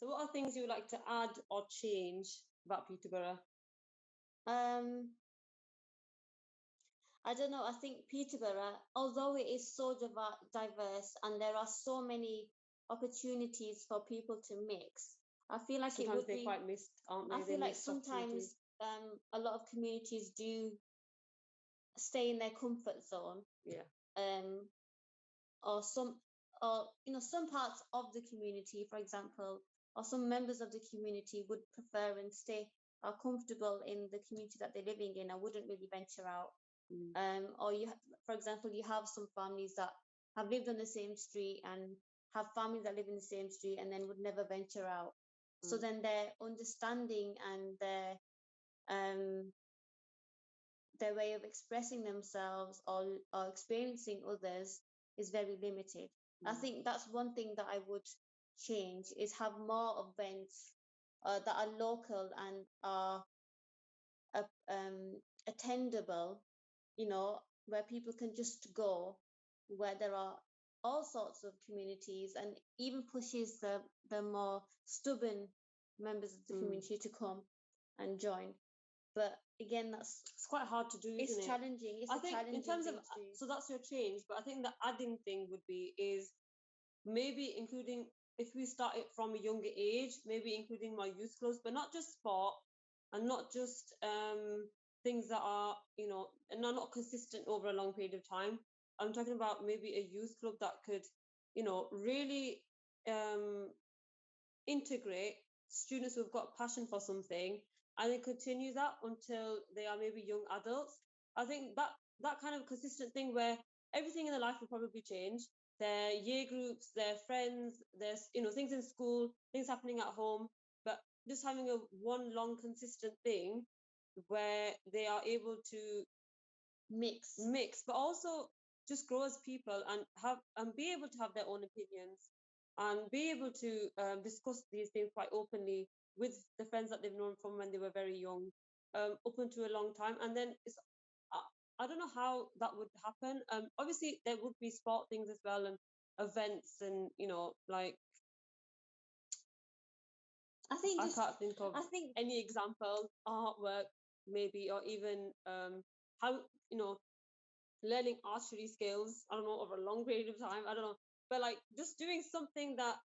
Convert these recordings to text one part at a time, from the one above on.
So what are things you would like to add or change about Peterborough? I don't know. I think Peterborough, although it is so diverse and there are so many opportunities for people to mix, I feel like sometimes they're quite missed, aren't they? I feel like sometimes a lot of communities do stay in their comfort zone. Yeah. Or some parts of the community, for example, or some members of the community would prefer and stay are comfortable in the community that they're living in and wouldn't really venture out. Or for example, you have some families that have lived on the same street and have families that live in the same street and then would never venture out. So then their understanding and their way of expressing themselves or experiencing others is very limited. I think that's one thing that I would change, is have more events that are local and are attendable, where people can just go, where there are all sorts of communities, and even pushes the more stubborn members of the community to come and join. But again, it's quite hard to do, isn't it? It's challenging. It's a challenging in terms thing of, to do. so that's your change. But I think the adding thing would be is maybe including, if we start it from a younger age, maybe including more youth clubs, but not just sport and not just things that are, and are not consistent over a long period of time. I'm talking about maybe a youth club that could, really integrate students who've got passion for something and then continue that until they are maybe young adults. I think that kind of consistent thing where everything in their life will probably change. Their year groups, their friends, there's things in school, things happening at home, but just having a one long consistent thing where they are able to mix, but also just grow as people and be able to have their own opinions and be able to discuss these things quite openly with the friends that they've known from when they were very young, up into a long time. And then I don't know how that would happen. Obviously, there would be sport things as well and events and, like, I can't think of any example, artwork maybe, or even how, learning archery skills, I don't know, over a long period of time, I don't know. But like just doing something that,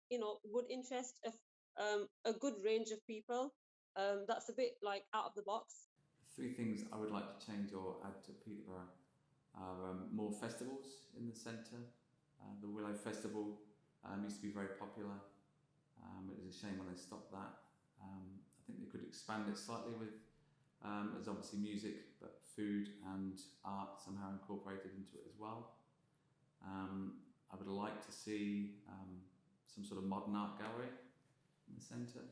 would interest a good range of people. That's a bit like out of the box. 3 things I would like to change or add to Peterborough are more festivals in the centre. The Willow Festival used to be very popular. It was a shame when they stopped that. I think they could expand it slightly with, there's obviously music, but food and art somehow incorporated into it as well. I would like to see some sort of modern art gallery in the centre.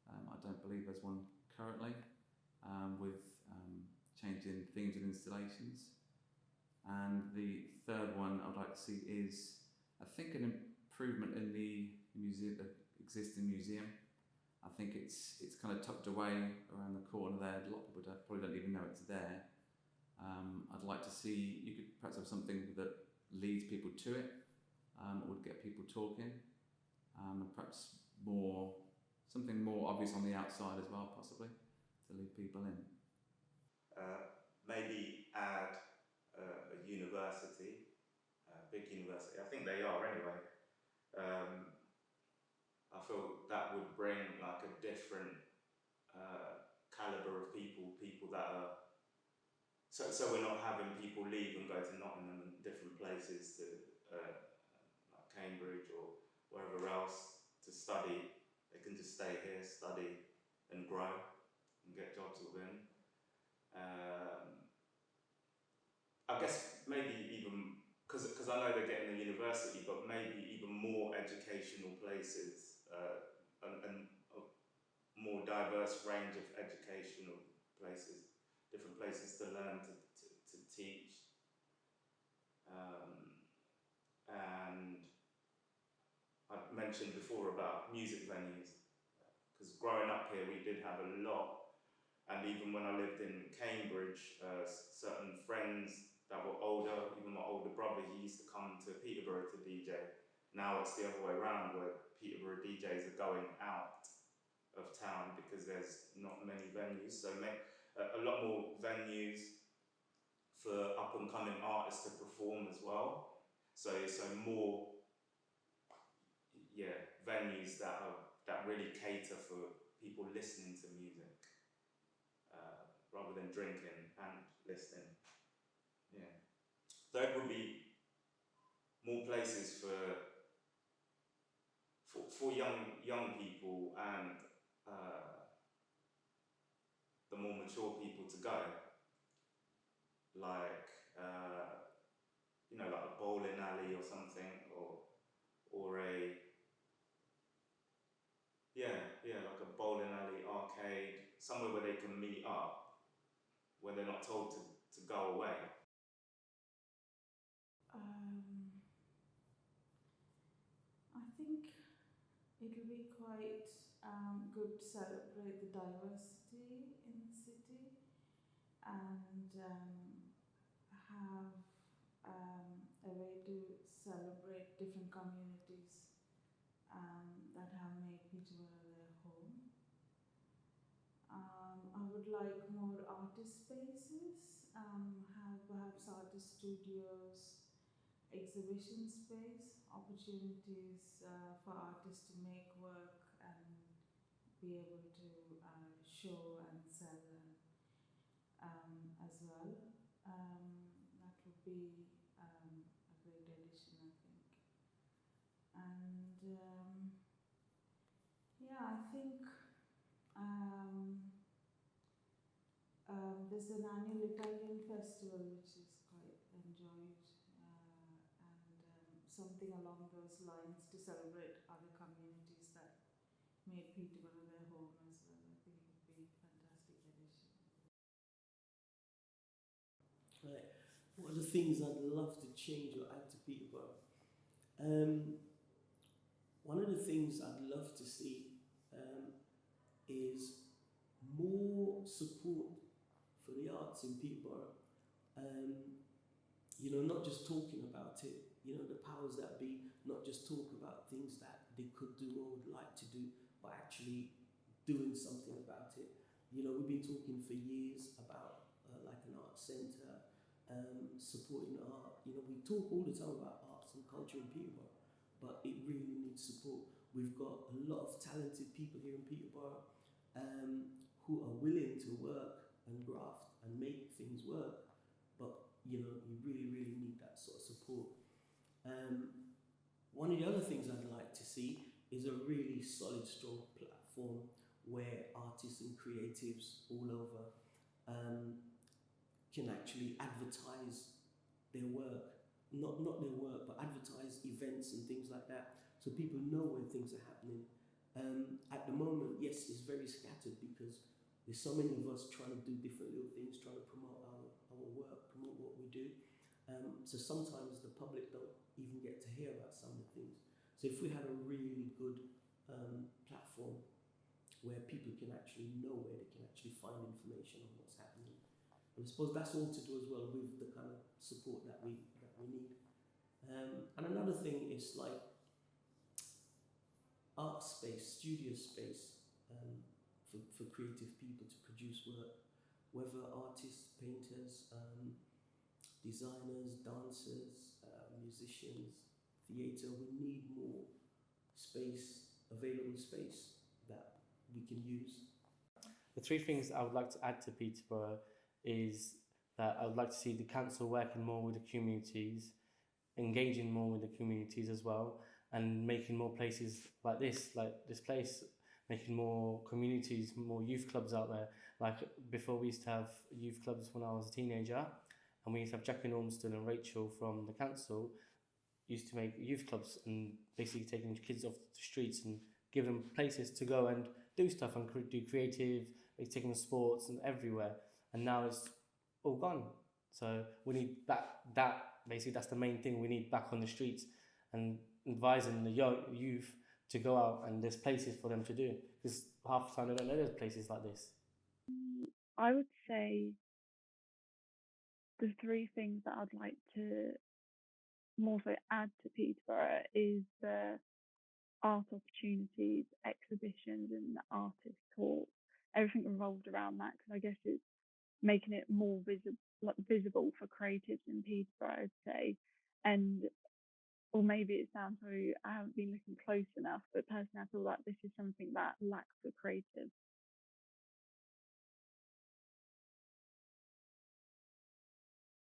I don't believe there's one currently, with changing themes and installations. And the third one I'd like to see is, I think, an improvement in the museum, the existing museum. I think it's kind of tucked away around the corner there. A lot of people probably don't even know it's there. I'd like to see, you could perhaps have something that leads people to it, or would get people talking, and perhaps something more obvious on the outside as well, possibly, to lead people in. Maybe add a university, a big university. I think they are anyway. I feel that would bring like a different calibre of people that are. So we're not having people leave and go to Nottingham and different places to like Cambridge or wherever else to study. They can just stay here, study and grow and get jobs within. I guess maybe even, because I know they're getting a university, but maybe even more educational places and a more diverse range of educational places, different places to learn, to teach. And I mentioned before about music venues, because growing up here we did have a lot, and even when I lived in Cambridge, certain friends that were older, even my older brother, he used to come to Peterborough to DJ, Now it's the other way around, where Peterborough DJs are going out of town because there's not many venues. So make a lot more venues for up and coming artists to perform as well. So more, venues that really cater for people listening to music rather than drinking and listening. Yeah. Third would be more places for young people and the more mature people to go, like like a bowling alley or something, or a like a bowling alley, arcade, somewhere where they can meet up, where they're not told to go away. I think it'll be quite good to celebrate the diversity in the city and have a way to celebrate different communities that have made Peterborough their home. I would like more artist spaces, have perhaps artist studios, exhibition space, opportunities for artists to make work and be able to show and sell as well. That would be a great addition, I think. And I think there's an annual Italian festival which is quite enjoyed, and something along those lines to celebrate other communities that made Peterborough their home as well. I think it would be a fantastic addition. Right. What are the things I'd love to change or add to Peterborough? One of the things I'd love to see is more support for the arts in Peterborough. Not just talking about it, the powers that be, not just talk about things that they could do or would like to do, but actually doing something about it. We've been talking for years about like an art centre, supporting art. We talk all the time about arts and culture in Peterborough, but it really needs support. We've got a lot of talented people here in Peterborough who are willing to work and graft and make things work, but you really, really need that sort of support. One of the other things I'd like to see is a really solid, strong platform where artists and creatives all over can actually advertise their work. Not their work, but advertise events and things like that, so people know when things are happening. At the moment, yes, it's very scattered because there's so many of us trying to do different little things, trying to promote our work, promote what we do. So sometimes the public don't even get to hear about some of the things. So if we had a really good platform where people can actually know, where they can actually find information on what's happening. And I suppose that's all to do as well with the kind of support that we need. And another thing is like art space, studio space for creative people to produce work, whether artists, painters, designers, dancers, musicians, theatre. We need more space, available space that we can use. The three things I would like to add to Peterborough is that I would like to see the council working more with the communities, engaging more with the communities as well, and making more places like this place, making more communities, more youth clubs out there. Like before, we used to have youth clubs when I was a teenager, and we used to have Jackie Ormston and Rachel from the council used to make youth clubs and basically taking kids off the streets and give them places to go and do stuff and do creative, taking them sports and everywhere. And now it's all gone. So we need that basically that's the main thing we need back on the streets, and advising the youth to go out, and there's places for them to do, because half the time they don't know there's places like this. I would say the three things that I'd like to more so add to Peterborough is the art opportunities, exhibitions, and the artist talks. Everything revolved around that because I guess it's making it more visible for creatives in Peterborough, I'd say. And or maybe it sounds so I haven't been looking close enough, but personally I feel like this is something that lacks for creatives.